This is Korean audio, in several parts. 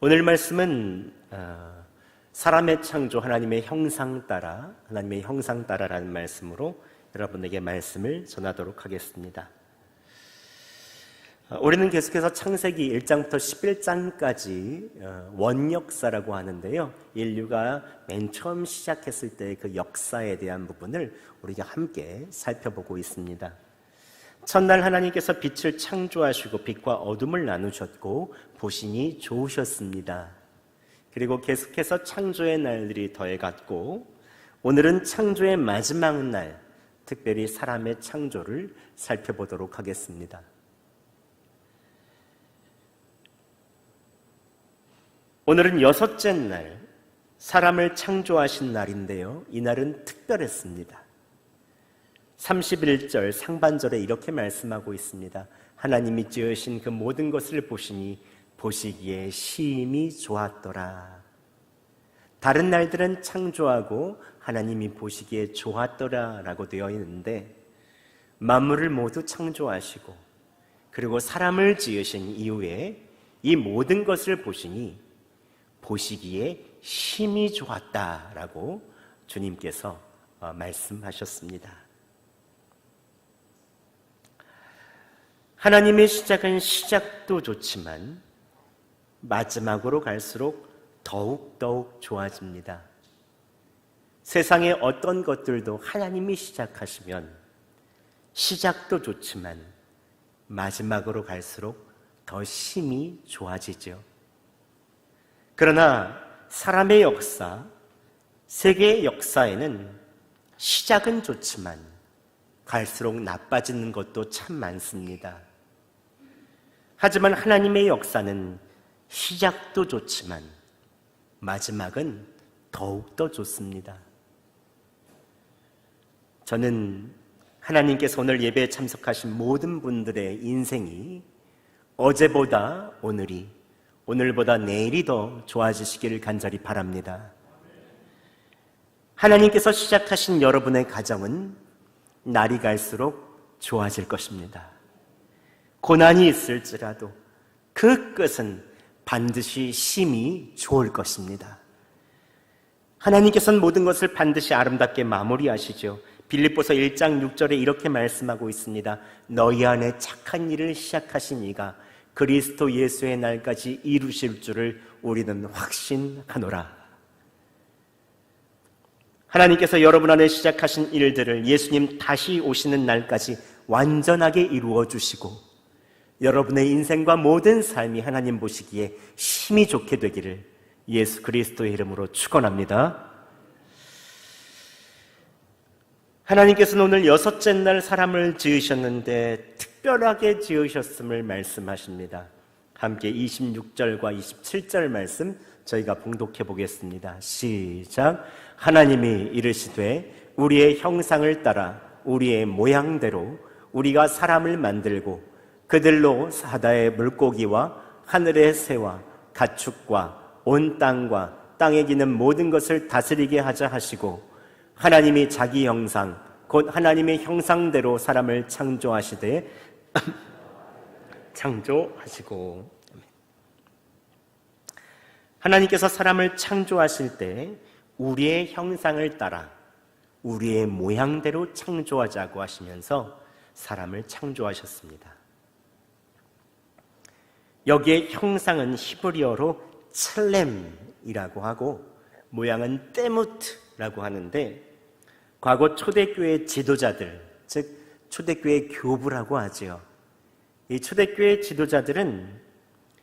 오늘 말씀은 사람의 창조 하나님의 형상 따라라는 말씀으로 여러분에게 말씀을 전하도록 하겠습니다. 우리는 계속해서 창세기 1장부터 11장까지 원역사라고 하는데요, 인류가 맨 처음 시작했을 때 그 역사에 대한 부분을 우리가 함께 살펴보고 있습니다. 첫날 하나님께서 빛을 창조하시고 빛과 어둠을 나누셨고 보시니 좋으셨습니다. 그리고 계속해서 창조의 날들이 더해갔고, 오늘은 창조의 마지막 날, 특별히 사람의 창조를 살펴보도록 하겠습니다. 오늘은 여섯째 날, 사람을 창조하신 날인데요, 이 날은 특별했습니다. 31절 상반절에 이렇게 말씀하고 있습니다. 하나님이 지으신 그 모든 것을 보시니 보시기에 심히 좋았더라. 다른 날들은 창조하고 하나님이 보시기에 좋았더라 라고 되어 있는데, 만물을 모두 창조하시고 그리고 사람을 지으신 이후에 이 모든 것을 보시니 보시기에 심히 좋았다라고 주님께서 말씀하셨습니다. 하나님의 시작은 시작도 좋지만 마지막으로 갈수록 더욱 좋아집니다. 세상의 어떤 것들도 하나님이 시작하시면 시작도 좋지만 마지막으로 갈수록 더 심히 좋아지죠. 그러나 사람의 역사, 세계의 역사에는 시작은 좋지만 갈수록 나빠지는 것도 참 많습니다. 하지만 하나님의 역사는 시작도 좋지만 마지막은 더욱더 좋습니다. 저는 하나님께서 오늘 예배에 참석하신 모든 분들의 인생이 어제보다 오늘이, 오늘보다 내일이 더 좋아지시기를 간절히 바랍니다. 하나님께서 시작하신 여러분의 가정은 날이 갈수록 좋아질 것입니다. 고난이 있을지라도 그 끝은 반드시 심히 좋을 것입니다. 하나님께서는 모든 것을 반드시 아름답게 마무리하시죠. 빌립보서 1장 6절에 이렇게 말씀하고 있습니다. 너희 안에 착한 일을 시작하신 이가 그리스도 예수의 날까지 이루실 줄을 우리는 확신하노라. 하나님께서 여러분 안에 시작하신 일들을 예수님 다시 오시는 날까지 완전하게 이루어 주시고 여러분의 인생과 모든 삶이 하나님 보시기에 심히 좋게 되기를 예수 그리스도의 이름으로 축원합니다. 하나님께서는 오늘 여섯째 날 사람을 지으셨는데 특별하게 지으셨음을 말씀하십니다. 함께 26절과 27절 말씀 저희가 봉독해 보겠습니다. 시작. 하나님이 이르시되 우리의 형상을 따라 우리의 모양대로 우리가 사람을 만들고 그들로 바다의 물고기와 하늘의 새와 가축과 온 땅과 땅에 기는 모든 것을 다스리게 하자 하시고, 하나님이 자기 형상 곧 하나님의 형상대로 사람을 창조하시되 창조하시고. 하나님께서 사람을 창조하실 때 우리의 형상을 따라 우리의 모양대로 창조하자고 하시면서 사람을 창조하셨습니다. 여기에 형상은 히브리어로 첼렘이라고 하고 모양은 때무트라고 하는데, 과거 초대교회 지도자들, 즉 초대교회 교부라고 하죠. 이 초대교회 지도자들은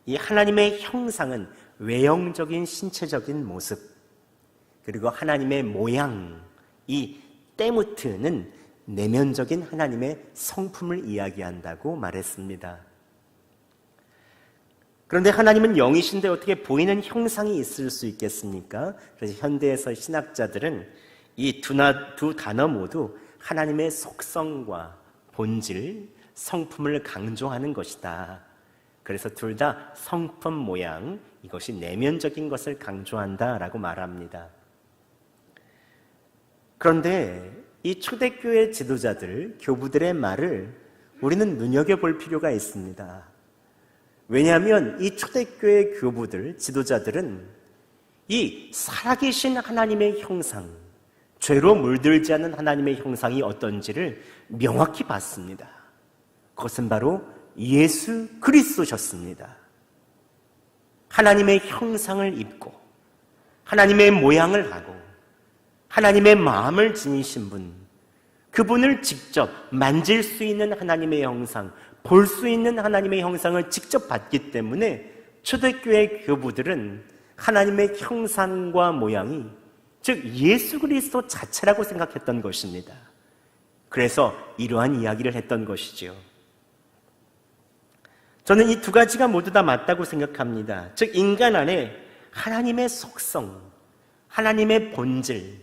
이 하나님의 형상은 외형적인 신체적인 모습, 그리고 하나님의 모양, 이 때무트는 내면적인 하나님의 성품을 이야기한다고 말했습니다. 그런데 하나님은 영이신데 어떻게 보이는 형상이 있을 수 있겠습니까? 그래서 현대에서 신학자들은 이 두 단어 모두 하나님의 속성과 본질, 성품을 강조하는 것이다. 그래서 둘 다 성품 모양, 이것이 내면적인 것을 강조한다라고 말합니다. 그런데 이 초대교회 지도자들, 교부들의 말을 우리는 눈여겨볼 필요가 있습니다. 왜냐하면 이 초대교회 교부들, 지도자들은 이 살아계신 하나님의 형상, 죄로 물들지 않은 하나님의 형상이 어떤지를 명확히 봤습니다. 그것은 바로 예수 그리스도셨습니다. 하나님의 형상을 입고 하나님의 모양을 하고 하나님의 마음을 지니신 분, 그분을 직접 만질 수 있는 하나님의 형상, 볼 수 있는 하나님의 형상을 직접 봤기 때문에 초대교회 교부들은 하나님의 형상과 모양이 즉 예수 그리스도 자체라고 생각했던 것입니다. 그래서 이러한 이야기를 했던 것이죠. 저는 이 두 가지가 모두 다 맞다고 생각합니다. 즉 인간 안에 하나님의 속성, 하나님의 본질,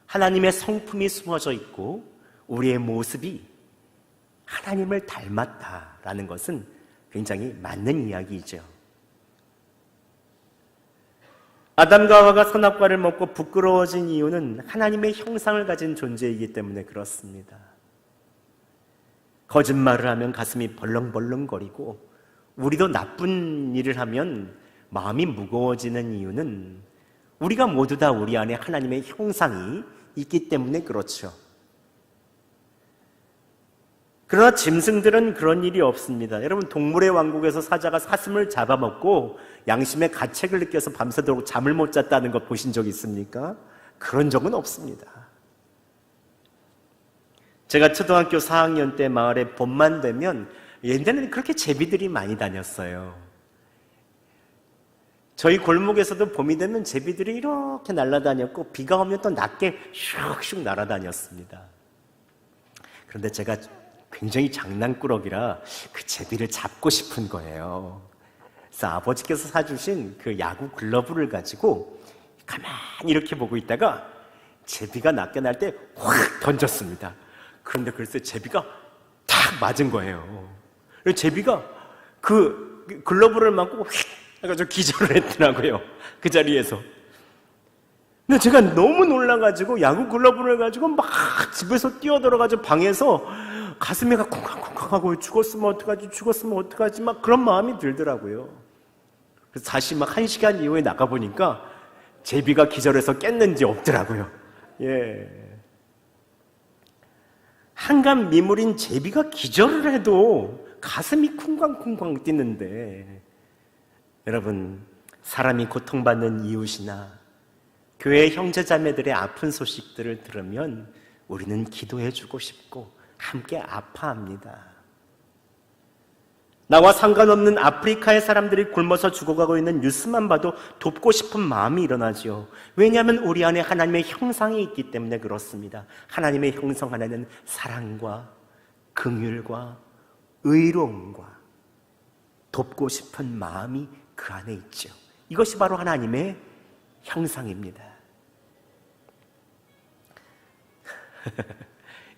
하나님의 성품이 숨어져 있고 우리의 모습이 하나님을 닮았다라는 것은 굉장히 맞는 이야기이죠. 아담과 하와가 선악과를 먹고 부끄러워진 이유는 하나님의 형상을 가진 존재이기 때문에 그렇습니다. 거짓말을 하면 가슴이 벌렁벌렁거리고 우리도 나쁜 일을 하면 마음이 무거워지는 이유는 우리가 모두 다 우리 안에 하나님의 형상이 있기 때문에 그렇죠. 그러나 짐승들은 그런 일이 없습니다. 여러분, 동물의 왕국에서 사자가 사슴을 잡아먹고 양심의 가책을 느껴서 밤새도록 잠을 못 잤다는 것 보신 적 있습니까? 그런 적은 없습니다. 제가 초등학교 4학년 때 마을에 봄만 되면 옛날에는 그렇게 제비들이 많이 다녔어요. 저희 골목에서도 봄이 되면 제비들이 이렇게 날아다녔고 비가 오면 또 낮게 슉슉 날아다녔습니다. 그런데 제가 굉장히 장난꾸러기라 그 제비를 잡고 싶은 거예요. 그래서 아버지께서 사주신 그 야구 글러브를 가지고 가만히 이렇게 보고 있다가 제비가 낮게 날 때 확 던졌습니다. 그런데 글쎄 제비가 탁 맞은 거예요. 그래서 제비가 그 글러브를 맞고 휙 해가지고 기절을 했더라고요. 그 자리에서. 근데 제가 너무 놀라가지고 야구 글러브를 가지고 막 집에서 뛰어들어가지고 방에서 가슴이 쿵쾅쿵쾅하고 죽었으면 어떡하지 막 그런 마음이 들더라고요. 그래서 다시 막 1시간 이후에 나가보니까 제비가 기절해서 깼는지 없더라고요. 예. 한간 미물인 제비가 기절을 해도 가슴이 쿵쾅쿵쾅 뛰는데 여러분, 사람이 고통받는 이웃이나 교회 형제자매들의 아픈 소식들을 들으면 우리는 기도해주고 싶고 함께 아파합니다. 나와 상관없는 아프리카의 사람들이 굶어서 죽어가고 있는 뉴스만 봐도 돕고 싶은 마음이 일어나죠. 왜냐하면 우리 안에 하나님의 형상이 있기 때문에 그렇습니다. 하나님의 형상 안에는 사랑과 긍휼과 의로움과 돕고 싶은 마음이 그 안에 있죠. 이것이 바로 하나님의 형상입니다.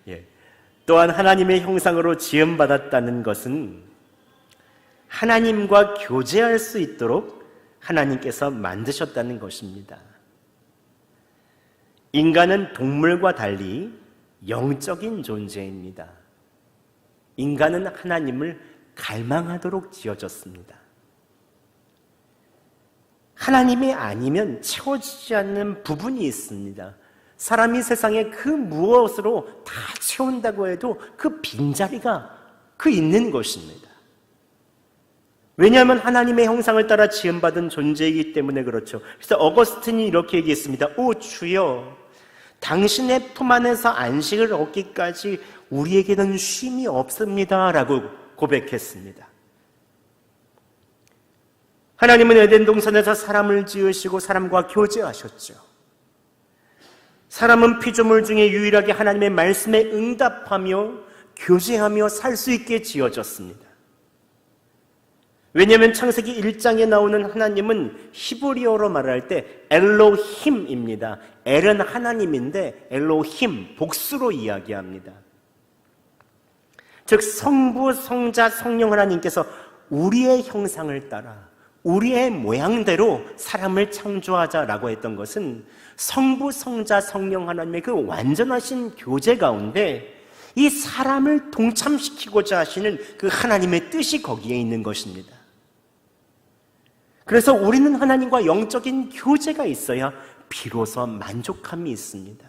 예. 또한 하나님의 형상으로 지음받았다는 것은 하나님과 교제할 수 있도록 하나님께서 만드셨다는 것입니다. 인간은 동물과 달리 영적인 존재입니다. 인간은 하나님을 갈망하도록 지어졌습니다. 하나님이 아니면 채워지지 않는 부분이 있습니다. 사람이 세상에 그 무엇으로 다 채운다고 해도 그 빈자리가 그 있는 것입니다. 왜냐하면 하나님의 형상을 따라 지음받은 존재이기 때문에 그렇죠. 그래서 어거스틴이 이렇게 얘기했습니다. 오 주여, 당신의 품 안에서 안식을 얻기까지 우리에게는 쉼이 없습니다 라고 고백했습니다. 하나님은 에덴 동산에서 사람을 지으시고 사람과 교제하셨죠. 사람은 피조물 중에 유일하게 하나님의 말씀에 응답하며 교제하며 살 수 있게 지어졌습니다. 왜냐하면 창세기 1장에 나오는 하나님은 히브리어로 말할 때 엘로힘입니다. 엘은 하나님인데 엘로힘, 복수로 이야기합니다. 즉 성부, 성자, 성령 하나님께서 우리의 형상을 따라 우리의 모양대로 사람을 창조하자라고 했던 것은 성부, 성자, 성령 하나님의 그 완전하신 교제 가운데 이 사람을 동참시키고자 하시는 그 하나님의 뜻이 거기에 있는 것입니다. 그래서 우리는 하나님과 영적인 교제가 있어야 비로소 만족함이 있습니다.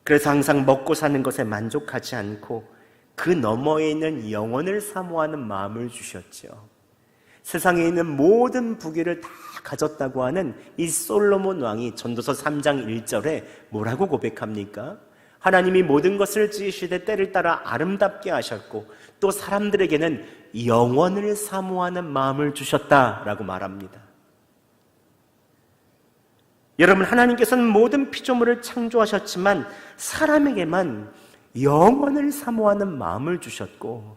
그래서 항상 먹고 사는 것에 만족하지 않고 그 너머에 있는 영혼을 사모하는 마음을 주셨죠. 세상에 있는 모든 부귀를 다 가졌다고 하는 이 솔로몬 왕이 전도서 3장 1절에 뭐라고 고백합니까? 하나님이 모든 것을 지으시되 때를 따라 아름답게 하셨고 또 사람들에게는 영원을 사모하는 마음을 주셨다라고 말합니다. 여러분, 하나님께서는 모든 피조물을 창조하셨지만 사람에게만 영원을 사모하는 마음을 주셨고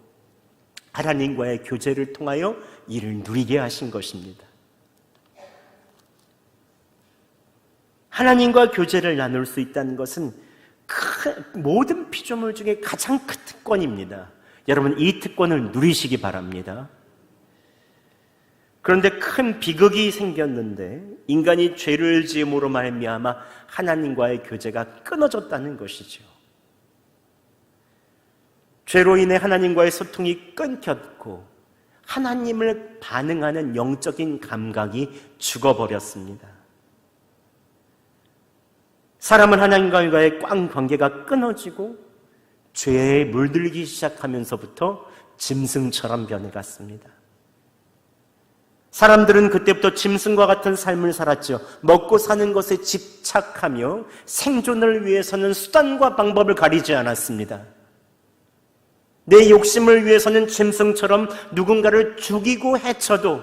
하나님과의 교제를 통하여 이를 누리게 하신 것입니다. 하나님과 교제를 나눌 수 있다는 것은 모든 피조물 중에 가장 큰 특권입니다. 여러분, 이 특권을 누리시기 바랍니다. 그런데 큰 비극이 생겼는데 인간이 죄를 지음으로 말미암아 하나님과의 교제가 끊어졌다는 것이죠. 죄로 인해 하나님과의 소통이 끊겼고 하나님을 반응하는 영적인 감각이 죽어버렸습니다. 사람은 하나님과의 관계가 끊어지고 죄에 물들기 시작하면서부터 짐승처럼 변해갔습니다. 사람들은 그때부터 짐승과 같은 삶을 살았죠. 먹고 사는 것에 집착하며 생존을 위해서는 수단과 방법을 가리지 않았습니다. 내 욕심을 위해서는 짐승처럼 누군가를 죽이고 해쳐도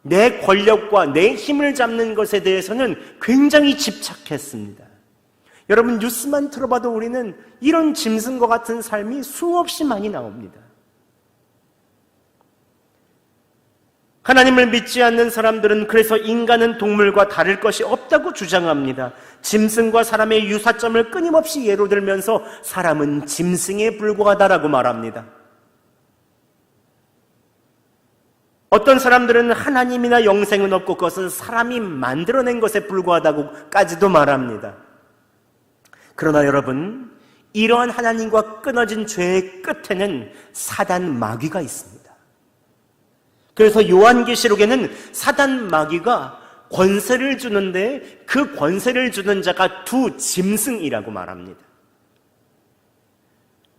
내 권력과 내 힘을 잡는 것에 대해서는 굉장히 집착했습니다. 여러분, 뉴스만 들어봐도 우리는 이런 짐승과 같은 삶이 수없이 많이 나옵니다. 하나님을 믿지 않는 사람들은 그래서 인간은 동물과 다를 것이 없다고 주장합니다. 짐승과 사람의 유사점을 끊임없이 예로 들면서 사람은 짐승에 불과하다라고 말합니다. 어떤 사람들은 하나님이나 영생은 없고 그것은 사람이 만들어낸 것에 불과하다고까지도 말합니다. 그러나 여러분, 이러한 하나님과 끊어진 죄의 끝에는 사단 마귀가 있습니다. 그래서 요한계시록에는 사단 마귀가 권세를 주는데 그 권세를 주는 자가 두 짐승이라고 말합니다.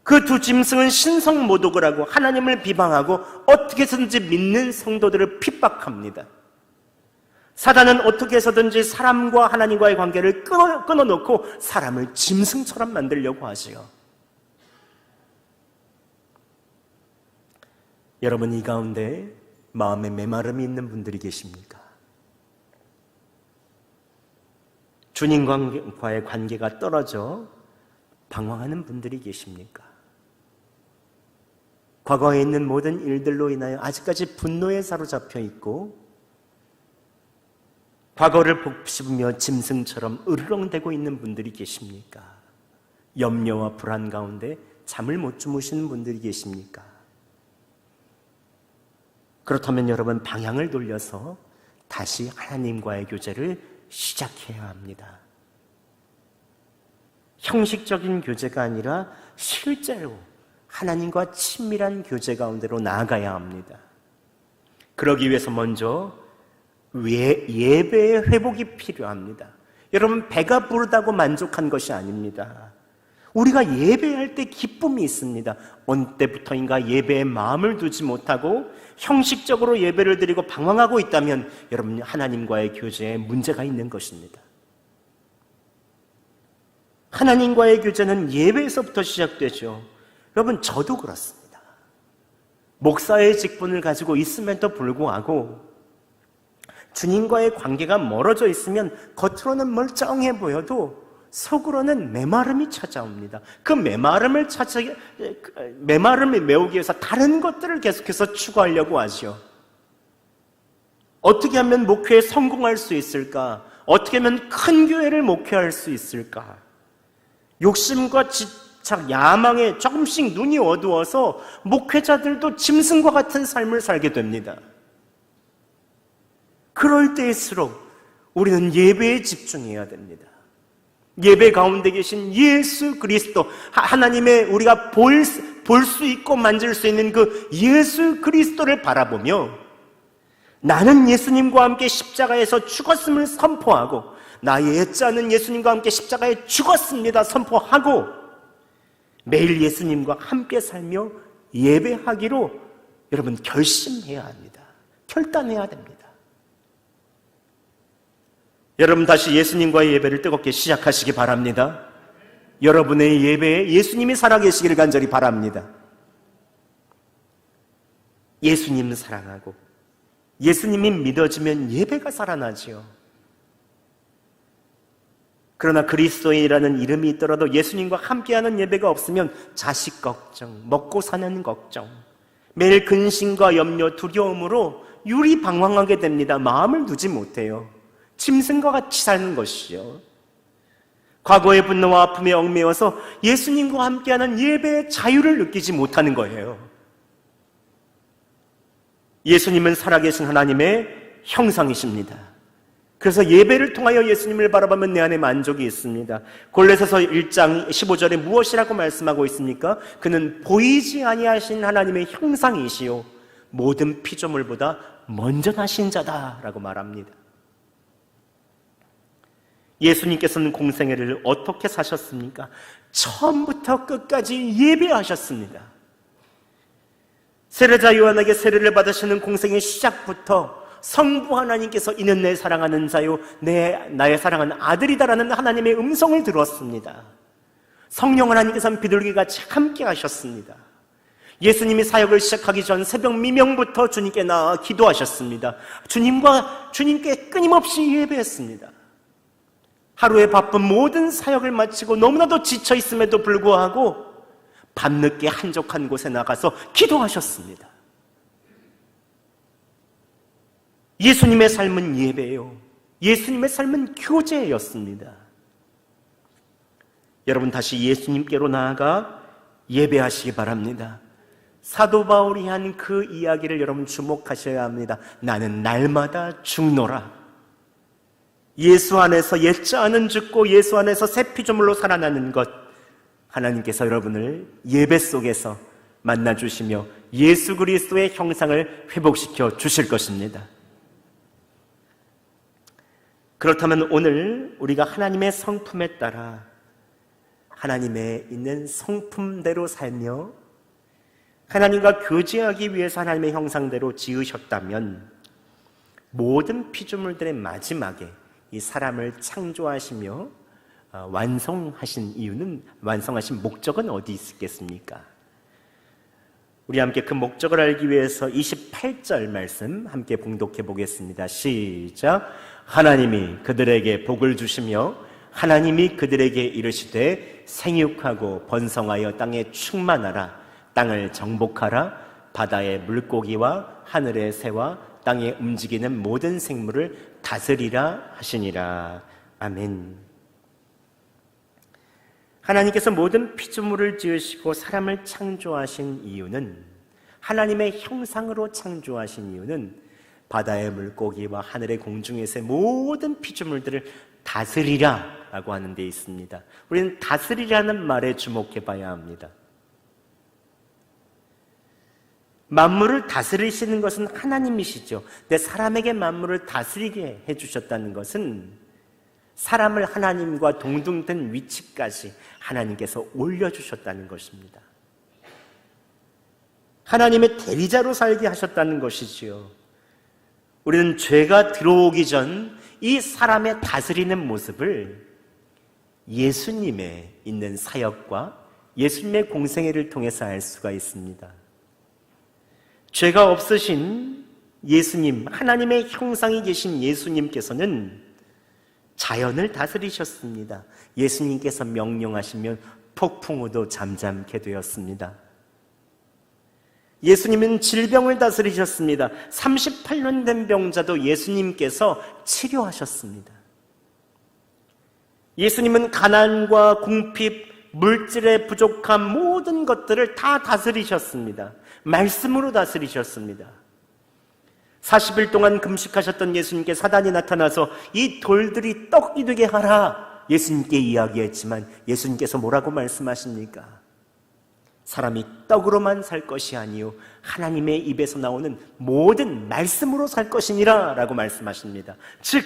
그 두 짐승은 신성모독을 하고 하나님을 비방하고 어떻게 해서든지 믿는 성도들을 핍박합니다. 사단은 어떻게 해서든지 사람과 하나님과의 관계를 끊어놓고 사람을 짐승처럼 만들려고 하지요. 여러분, 이 가운데 마음에 메마름이 있는 분들이 계십니까? 주님과의 관계가 떨어져 방황하는 분들이 계십니까? 과거에 있는 모든 일들로 인하여 아직까지 분노에 사로잡혀 있고 과거를 곱씹으며 짐승처럼 으르렁대고 있는 분들이 계십니까? 염려와 불안 가운데 잠을 못 주무시는 분들이 계십니까? 그렇다면 여러분, 방향을 돌려서 다시 하나님과의 교제를 시작해야 합니다. 형식적인 교제가 아니라 실제로 하나님과 친밀한 교제 가운데로 나아가야 합니다. 그러기 위해서 먼저 예배의 회복이 필요합니다. 여러분, 배가 부르다고 만족한 것이 아닙니다. 우리가 예배할 때 기쁨이 있습니다. 어느 때부터인가 예배에 마음을 두지 못하고 형식적으로 예배를 드리고 방황하고 있다면 여러분, 하나님과의 교제에 문제가 있는 것입니다. 하나님과의 교제는 예배에서부터 시작되죠. 여러분, 저도 그렇습니다. 목사의 직분을 가지고 있음에도 불구하고 주님과의 관계가 멀어져 있으면 겉으로는 멀쩡해 보여도 속으로는 메마름이 찾아옵니다. 그 메마름을 메우기 위해서 다른 것들을 계속해서 추구하려고 하죠. 어떻게 하면 목회에 성공할 수 있을까? 어떻게 하면 큰 교회를 목회할 수 있을까? 욕심과 집착, 야망에 조금씩 눈이 어두워서 목회자들도 짐승과 같은 삶을 살게 됩니다. 그럴 때일수록 우리는 예배에 집중해야 됩니다. 예배 가운데 계신 예수 그리스도, 하나님의 우리가 볼 수 있고 만질 수 있는 그 예수 그리스도를 바라보며 나는 예수님과 함께 십자가에서 죽었음을 선포하고 나의 애자는 예수님과 함께 십자가에 죽었습니다 선포하고 매일 예수님과 함께 살며 예배하기로 여러분 결심해야 합니다. 결단해야 됩니다. 여러분 다시 예수님과의 예배를 뜨겁게 시작하시기 바랍니다. 여러분의 예배에 예수님이 살아계시기를 간절히 바랍니다. 예수님 사랑하고 예수님이 믿어지면 예배가 살아나지요. 그러나 그리스도인이라는 이름이 있더라도 예수님과 함께하는 예배가 없으면 자식 걱정, 먹고 사는 걱정, 매일 근심과 염려, 두려움으로 유리방황하게 됩니다. 마음을 두지 못해요. 짐승과 같이 사는 것이요. 과거의 분노와 아픔에 얽매여서 예수님과 함께하는 예배의 자유를 느끼지 못하는 거예요. 예수님은 살아계신 하나님의 형상이십니다. 그래서 예배를 통하여 예수님을 바라보면 내 안에 만족이 있습니다. 골로새서 1장 15절에 무엇이라고 말씀하고 있습니까? 그는 보이지 아니하신 하나님의 형상이시요 모든 피조물보다 먼저 나신 자다라고 말합니다. 예수님께서는 공생애를 어떻게 사셨습니까? 처음부터 끝까지 예배하셨습니다. 세례자 요한에게 세례를 받으시는 공생의 시작부터 성부 하나님께서 이는 내 사랑하는 자요 나의 사랑하는 아들이다라는 하나님의 음성을 들었습니다. 성령 하나님께서는 비둘기같이 함께 하셨습니다. 예수님이 사역을 시작하기 전 새벽 미명부터 주님께 나아 기도하셨습니다. 주님께 끊임없이 예배했습니다. 하루에 바쁜 모든 사역을 마치고 너무나도 지쳐 있음에도 불구하고 밤늦게 한적한 곳에 나가서 기도하셨습니다. 예수님의 삶은 예배예요. 예수님의 삶은 교제였습니다. 여러분 다시 예수님께로 나아가 예배하시기 바랍니다. 사도 바울이 한 그 이야기를 여러분 주목하셔야 합니다. 나는 날마다 죽노라. 예수 안에서 옛자 안은 죽고 예수 안에서 새 피조물로 살아나는 것, 하나님께서 여러분을 예배 속에서 만나주시며 예수 그리스도의 형상을 회복시켜 주실 것입니다. 그렇다면 오늘 우리가 하나님의 성품에 따라 하나님의 있는 성품대로 살며 하나님과 교제하기 위해서 하나님의 형상대로 지으셨다면 모든 피조물들의 마지막에 이 사람을 창조하시며 완성하신 목적은 어디 있겠습니까? 우리 함께 그 목적을 알기 위해서 28절 말씀 함께 봉독해 보겠습니다. 시작. 하나님이 그들에게 복을 주시며 하나님이 그들에게 이르시되 생육하고 번성하여 땅에 충만하라. 땅을 정복하라. 바다의 물고기와 하늘의 새와 땅에 움직이는 모든 생물을 다스리라 하시니라. 아멘. 하나님께서 모든 피조물을 지으시고 사람을 창조하신 이유는, 하나님의 형상으로 창조하신 이유는 바다의 물고기와 하늘의 공중에서의 모든 피조물들을 다스리라 라고 하는 데 있습니다. 우리는 다스리라는 말에 주목해 봐야 합니다. 만물을 다스리시는 것은 하나님이시죠. 근데 사람에게 만물을 다스리게 해주셨다는 것은 사람을 하나님과 동등된 위치까지 하나님께서 올려주셨다는 것입니다. 하나님의 대리자로 살게 하셨다는 것이지요. 우리는 죄가 들어오기 전 이 사람의 다스리는 모습을 예수님의 있는 사역과 예수님의 공생애를 통해서 알 수가 있습니다. 죄가 없으신 예수님, 하나님의 형상이 계신 예수님께서는 자연을 다스리셨습니다. 예수님께서 명령하시면 폭풍우도 잠잠게 되었습니다. 예수님은 질병을 다스리셨습니다. 38년 된 병자도 예수님께서 치료하셨습니다. 예수님은 가난과 궁핍, 물질의 부족한 모든 것들을 다 다스리셨습니다. 말씀으로 다스리셨습니다. 40일 동안 금식하셨던 예수님께 사단이 나타나서 이 돌들이 떡이 되게 하라 예수님께 이야기했지만 예수님께서 뭐라고 말씀하십니까? 사람이 떡으로만 살 것이 아니요 하나님의 입에서 나오는 모든 말씀으로 살 것이니라 라고 말씀하십니다. 즉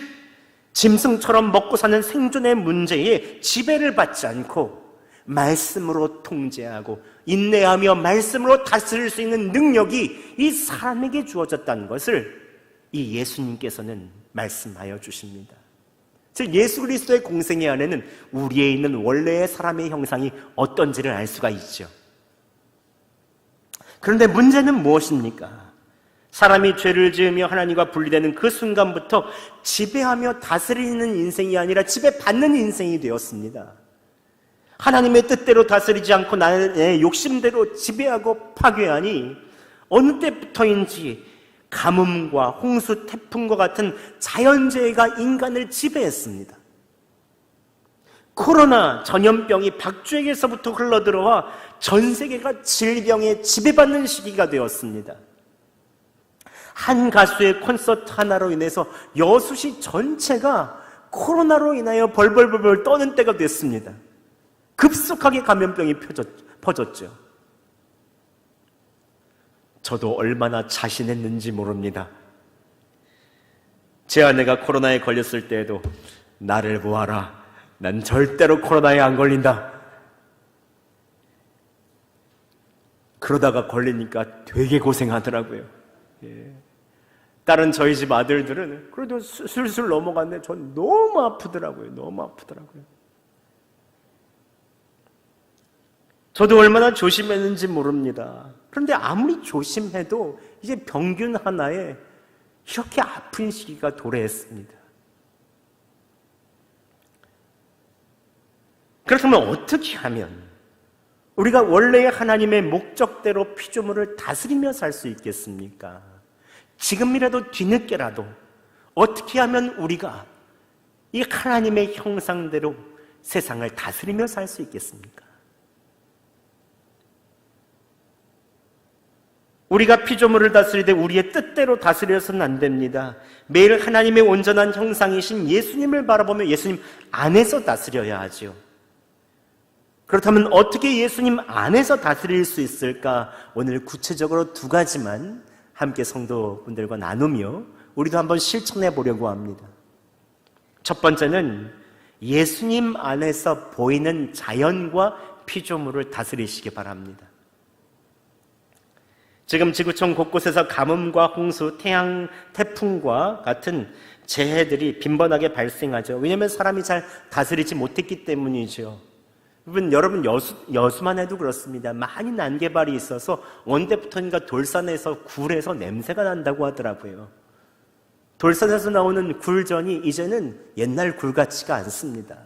짐승처럼 먹고 사는 생존의 문제에 지배를 받지 않고 말씀으로 통제하고 인내하며 말씀으로 다스릴 수 있는 능력이 이 사람에게 주어졌다는 것을 이 예수님께서는 말씀하여 주십니다. 즉 예수 그리스도의 공생애 안에는 우리에 있는 원래의 사람의 형상이 어떤지를 알 수가 있죠. 그런데 문제는 무엇입니까? 사람이 죄를 지으며 하나님과 분리되는 그 순간부터 지배하며 다스리는 인생이 아니라 지배받는 인생이 되었습니다. 하나님의 뜻대로 다스리지 않고 나의 욕심대로 지배하고 파괴하니 어느 때부터인지 가뭄과 홍수, 태풍과 같은 자연재해가 인간을 지배했습니다. 코로나 전염병이 박쥐에게서부터 흘러들어와 전 세계가 질병에 지배받는 시기가 되었습니다. 한 가수의 콘서트 하나로 인해서 여수시 전체가 코로나로 인하여 벌벌벌 떠는 때가 됐습니다. 급속하게 감염병이 퍼졌죠. 저도 얼마나 자신했는지 모릅니다. 제 아내가 코로나에 걸렸을 때에도 나를 보아라. 난 절대로 코로나에 안 걸린다. 그러다가 걸리니까 되게 고생하더라고요. 예. 다른 저희 집 아들들은 그래도 술술 넘어갔는데 전 너무 아프더라고요. 너무 아프더라고요. 저도 얼마나 조심했는지 모릅니다. 그런데 아무리 조심해도 이제 병균 하나에 이렇게 아픈 시기가 도래했습니다. 그렇다면 어떻게 하면 우리가 원래의 하나님의 목적대로 피조물을 다스리며 살 수 있겠습니까? 지금이라도 뒤늦게라도 어떻게 하면 우리가 이 하나님의 형상대로 세상을 다스리며 살 수 있겠습니까? 우리가 피조물을 다스리되 우리의 뜻대로 다스려서는 안 됩니다. 매일 하나님의 온전한 형상이신 예수님을 바라보며 예수님 안에서 다스려야 하죠. 그렇다면 어떻게 예수님 안에서 다스릴 수 있을까? 오늘 구체적으로 두 가지만 함께 성도분들과 나누며 우리도 한번 실천해 보려고 합니다. 첫 번째는 예수님 안에서 보이는 자연과 피조물을 다스리시기 바랍니다. 지금 지구촌 곳곳에서 가뭄과 홍수, 태양, 태풍과 같은 재해들이 빈번하게 발생하죠. 왜냐하면 사람이 잘 다스리지 못했기 때문이죠. 여러분 여수만 해도 그렇습니다. 많이 난개발이 있어서 언제부턴가 돌산에서 굴에서 냄새가 난다고 하더라고요. 돌산에서 나오는 굴전이 이제는 옛날 굴 같지가 않습니다.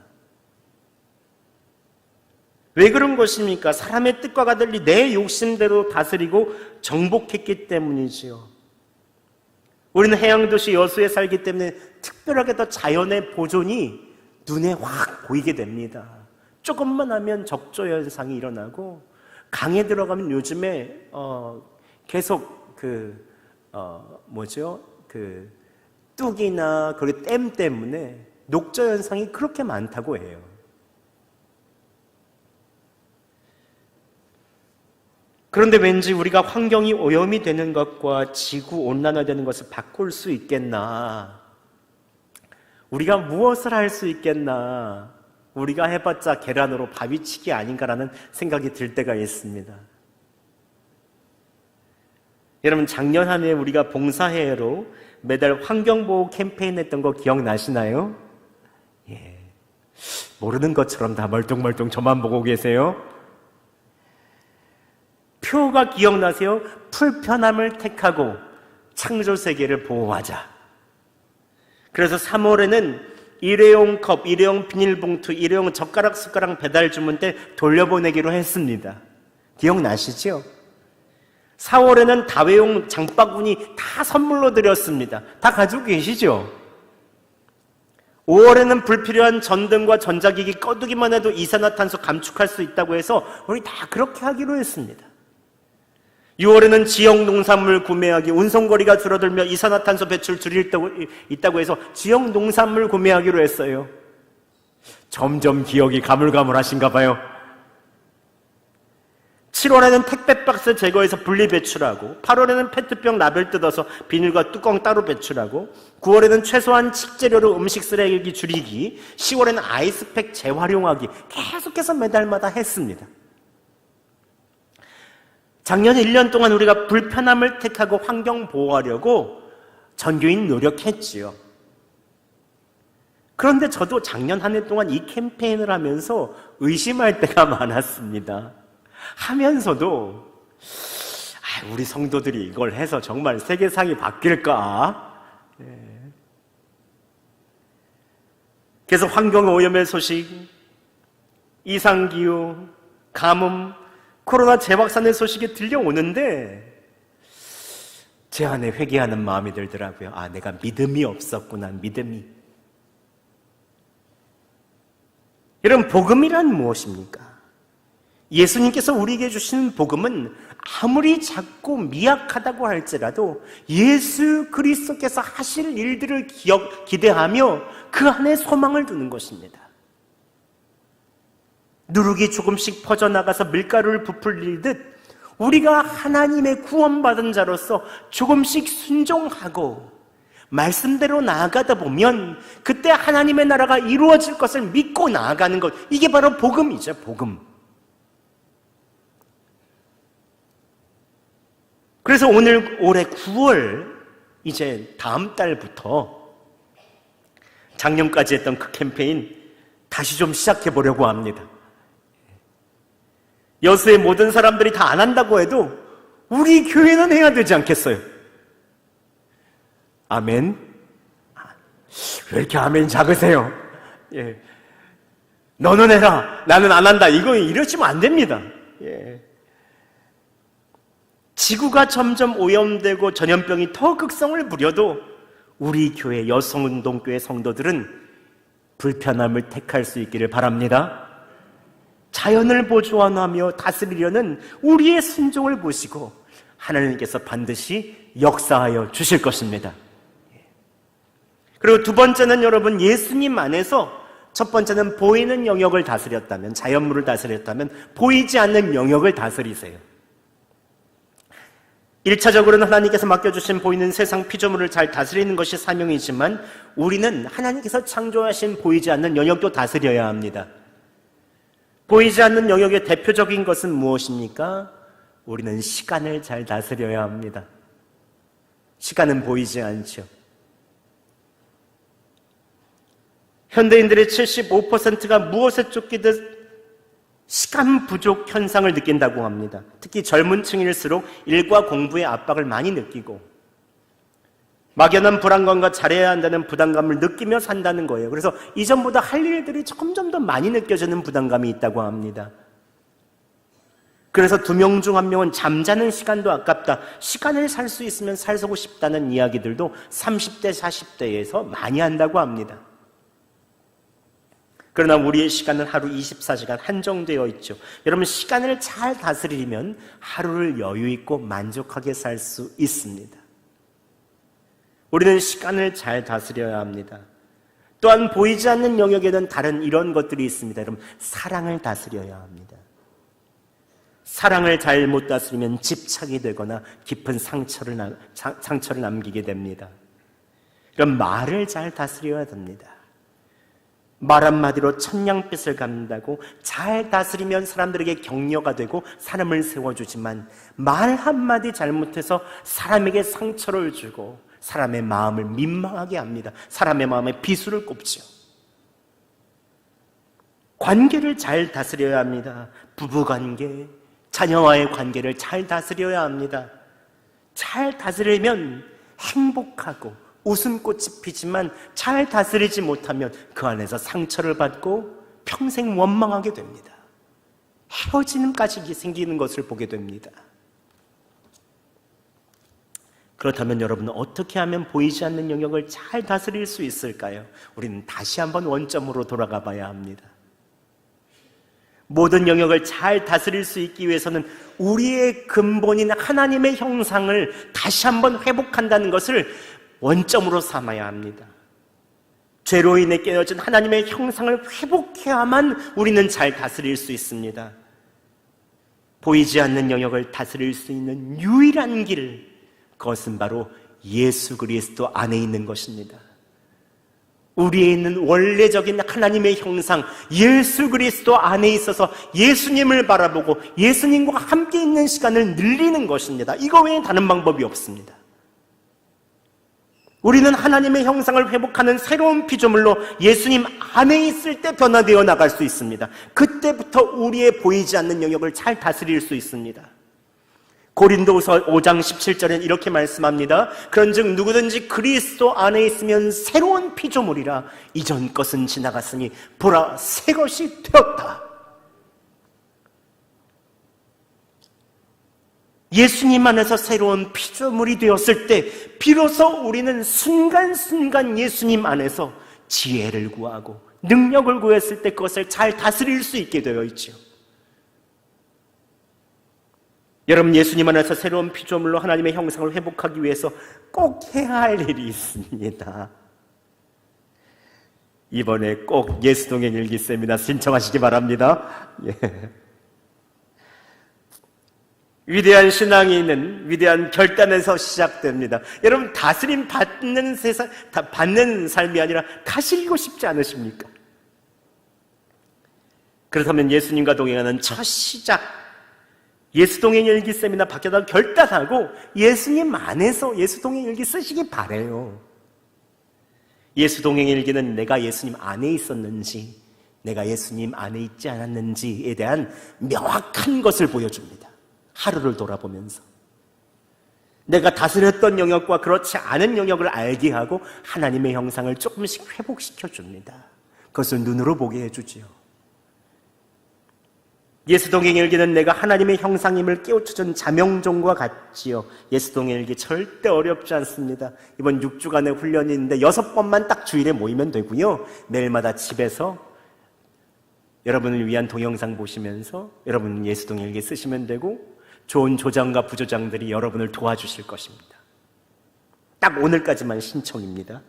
왜 그런 것입니까? 사람의 뜻과 가달리 내 욕심대로 다스리고 정복했기 때문이지요. 우리는 해양도시 여수에 살기 때문에 특별하게 더 자연의 보존이 눈에 확 보이게 됩니다. 조금만 하면 적조 현상이 일어나고 강에 들어가면 요즘에 계속 뚝이나 댐 때문에 녹조 현상이 그렇게 많다고 해요. 그런데 왠지 우리가 환경이 오염이 되는 것과 지구 온난화되는 것을 바꿀 수 있겠나? 우리가 무엇을 할 수 있겠나? 우리가 해봤자 계란으로 바위치기 아닌가라는 생각이 들 때가 있습니다. 여러분 작년 한 해 우리가 봉사회로 매달 환경보호 캠페인 했던 거 기억나시나요? 예. 모르는 것처럼 다 멀뚱멀뚱 저만 보고 계세요. 표가 기억나세요? 불편함을 택하고 창조세계를 보호하자. 그래서 3월에는 일회용 컵, 일회용 비닐봉투, 일회용 젓가락, 숟가락 배달 주문 때 돌려보내기로 했습니다. 기억나시죠? 4월에는 다회용 장바구니 다 선물로 드렸습니다. 다 가지고 계시죠? 5월에는 불필요한 전등과 전자기기 꺼두기만 해도 이산화탄소 감축할 수 있다고 해서 우리 다 그렇게 하기로 했습니다. 6월에는 지역 농산물 구매하기, 운송거리가 줄어들며 이산화탄소 배출 줄일 있다고 해서 지역 농산물 구매하기로 했어요. 점점 기억이 가물가물하신가 봐요. 7월에는 택배 박스 제거해서 분리 배출하고, 8월에는 페트병 라벨 뜯어서 비닐과 뚜껑 따로 배출하고, 9월에는 최소한 식재료로 음식 쓰레기 줄이기, 10월에는 아이스팩 재활용하기, 계속해서 매달마다 했습니다. 작년 1년 동안 우리가 불편함을 택하고 환경 보호하려고 전교인 노력했지요. 그런데 저도 작년 한 해 동안 이 캠페인을 하면서 의심할 때가 많았습니다. 하면서도 우리 성도들이 이걸 해서 정말 세계상이 바뀔까? 그래서 환경오염의 소식, 이상기후, 가뭄, 코로나 재확산의 소식이 들려오는데 제 안에 회개하는 마음이 들더라고요. 내가 믿음이 없었구나, 믿음이. 여러분, 복음이란 무엇입니까? 예수님께서 우리에게 주시는 복음은 아무리 작고 미약하다고 할지라도 예수 그리스도께서 하실 일들을 기대하며 그 안에 소망을 두는 것입니다. 누룩이 조금씩 퍼져나가서 밀가루를 부풀리듯 우리가 하나님의 구원받은 자로서 조금씩 순종하고 말씀대로 나아가다 보면 그때 하나님의 나라가 이루어질 것을 믿고 나아가는 것, 이게 바로 복음이죠, 복음. 그래서 올해 9월, 이제 다음 달부터 작년까지 했던 그 캠페인 다시 좀 시작해 보려고 합니다. 여수의 모든 사람들이 다 안 한다고 해도 우리 교회는 해야 되지 않겠어요? 아멘? 왜 이렇게 아멘 작으세요? 예. 너는 해라, 나는 안 한다, 이러시면 안 됩니다. 예. 지구가 점점 오염되고 전염병이 더 극성을 부려도 우리 교회, 여성운동교회 성도들은 불편함을 택할 수 있기를 바랍니다. 자연을 보존하며 다스리려는 우리의 순종을 보시고 하나님께서 반드시 역사하여 주실 것입니다. 그리고 두 번째는 여러분, 예수님 안에서 첫 번째는 보이는 영역을 다스렸다면, 자연물을 다스렸다면 보이지 않는 영역을 다스리세요. 1차적으로는 하나님께서 맡겨주신 보이는 세상 피조물을 잘 다스리는 것이 사명이지만 우리는 하나님께서 창조하신 보이지 않는 영역도 다스려야 합니다. 보이지 않는 영역의 대표적인 것은 무엇입니까? 우리는 시간을 잘 다스려야 합니다. 시간은 보이지 않죠. 현대인들의 75%가 무엇에 쫓기듯 시간 부족 현상을 느낀다고 합니다. 특히 젊은 층일수록 일과 공부의 압박을 많이 느끼고 막연한 불안감과 잘해야 한다는 부담감을 느끼며 산다는 거예요. 그래서 이전보다 할 일들이 점점 더 많이 느껴지는 부담감이 있다고 합니다. 그래서 2명 중 1명은 잠자는 시간도 아깝다, 시간을 살 수 있으면 살고 싶다는 이야기들도 30대, 40대에서 많이 한다고 합니다. 그러나 우리의 시간은 하루 24시간 한정되어 있죠. 여러분, 시간을 잘 다스리면 하루를 여유 있고 만족하게 살 수 있습니다. 우리는 시간을 잘 다스려야 합니다. 또한 보이지 않는 영역에는 다른 이런 것들이 있습니다. 여러분, 사랑을 다스려야 합니다. 사랑을 잘 못 다스리면 집착이 되거나 깊은 상처를 남기게 됩니다. 그럼 말을 잘 다스려야 됩니다. 말 한마디로 천냥빚을 갚는다고 잘 다스리면 사람들에게 격려가 되고 사람을 세워주지만 말 한마디 잘못해서 사람에게 상처를 주고 사람의 마음을 민망하게 합니다. 사람의 마음에 비수를 꼽죠. 관계를 잘 다스려야 합니다. 부부관계, 자녀와의 관계를 잘 다스려야 합니다. 잘 다스리면 행복하고 웃음꽃이 피지만 잘 다스리지 못하면 그 안에서 상처를 받고 평생 원망하게 됩니다. 헤어짐까지 생기는 것을 보게 됩니다. 그렇다면 여러분은 어떻게 하면 보이지 않는 영역을 잘 다스릴 수 있을까요? 우리는 다시 한번 원점으로 돌아가 봐야 합니다. 모든 영역을 잘 다스릴 수 있기 위해서는 우리의 근본인 하나님의 형상을 다시 한번 회복한다는 것을 원점으로 삼아야 합니다. 죄로 인해 깨어진 하나님의 형상을 회복해야만 우리는 잘 다스릴 수 있습니다. 보이지 않는 영역을 다스릴 수 있는 유일한 길, 그것은 바로 예수 그리스도 안에 있는 것입니다. 우리에 있는 원래적인 하나님의 형상, 예수 그리스도 안에 있어서 예수님을 바라보고 예수님과 함께 있는 시간을 늘리는 것입니다. 이거 외에 다른 방법이 없습니다. 우리는 하나님의 형상을 회복하는 새로운 피조물로 예수님 안에 있을 때 변화되어 나갈 수 있습니다. 그때부터 우리의 보이지 않는 영역을 잘 다스릴 수 있습니다. 고린도후서 5장 17절엔 이렇게 말씀합니다. 그런즉 누구든지 그리스도 안에 있으면 새로운 피조물이라. 이전 것은 지나갔으니 보라 새 것이 되었다. 예수님 안에서 새로운 피조물이 되었을 때 비로소 우리는 순간순간 예수님 안에서 지혜를 구하고 능력을 구했을 때 그것을 잘 다스릴 수 있게 되어 있죠. 여러분, 예수님 안에서 새로운 피조물로 하나님의 형상을 회복하기 위해서 꼭 해야 할 일이 있습니다. 이번에 꼭 예수동행 일기 세미나 신청하시기 바랍니다. 예. 위대한 신앙이 있는 위대한 결단에서 시작됩니다. 여러분, 다스림 받는 세상, 받는 삶이 아니라 가시고 싶지 않으십니까? 그렇다면 예수님과 동행하는 첫 시작, 예수동행 일기 세미나 받겠다고 결단하고 예수님 안에서 예수동행 일기 쓰시기 바래요. 예수동행 일기는 내가 예수님 안에 있었는지, 내가 예수님 안에 있지 않았는지에 대한 명확한 것을 보여줍니다. 하루를 돌아보면서 내가 다스렸던 영역과 그렇지 않은 영역을 알게 하고 하나님의 형상을 조금씩 회복시켜 줍니다. 그것을 눈으로 보게 해주지요. 예수동행 일기는 내가 하나님의 형상임을 깨우쳐준 자명종과 같지요. 예수동행 일기 절대 어렵지 않습니다. 이번 6주간의 훈련이 있는데 6번만 딱 주일에 모이면 되고요. 매일마다 집에서 여러분을 위한 동영상 보시면서 여러분 예수동행 일기 쓰시면 되고, 좋은 조장과 부조장들이 여러분을 도와주실 것입니다. 딱 오늘까지만 신청입니다.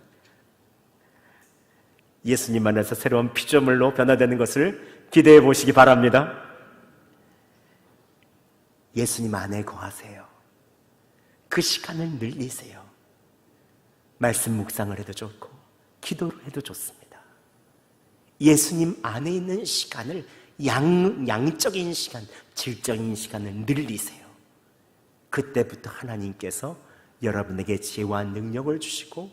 예수님 안에서 새로운 피조물로 변화되는 것을 기대해 보시기 바랍니다. 예수님 안에 거하세요. 그 시간을 늘리세요. 말씀 묵상을 해도 좋고 기도를 해도 좋습니다. 예수님 안에 있는 시간을 양적인 시간, 질적인 시간을 늘리세요. 그때부터 하나님께서 여러분에게 지혜와 능력을 주시고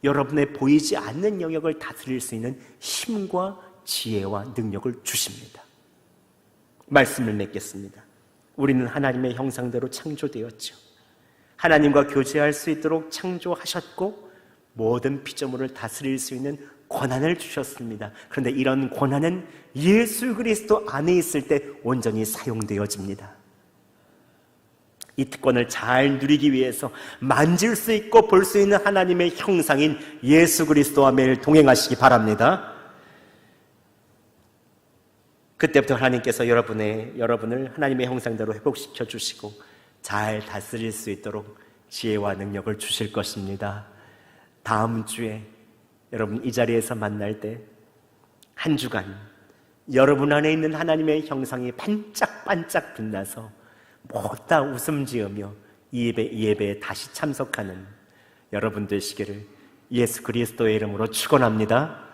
여러분의 보이지 않는 영역을 다스릴 수 있는 힘과 지혜와 능력을 주십니다. 말씀을 맺겠습니다. 우리는 하나님의 형상대로 창조되었죠. 하나님과 교제할 수 있도록 창조하셨고 모든 피조물을 다스릴 수 있는 권한을 주셨습니다. 그런데 이런 권한은 예수 그리스도 안에 있을 때 온전히 사용되어집니다. 이 특권을 잘 누리기 위해서 만질 수 있고 볼 수 있는 하나님의 형상인 예수 그리스도와 매일 동행하시기 바랍니다. 그때부터 하나님께서 여러분을 하나님의 형상대로 회복시켜 주시고 잘 다스릴 수 있도록 지혜와 능력을 주실 것입니다. 다음 주에 여러분 이 자리에서 만날 때 한 주간 여러분 안에 있는 하나님의 형상이 반짝반짝 빛나서 모두 웃음 지으며 이 예배에 다시 참석하는 여러분 되시기를 예수 그리스도의 이름으로 축원합니다.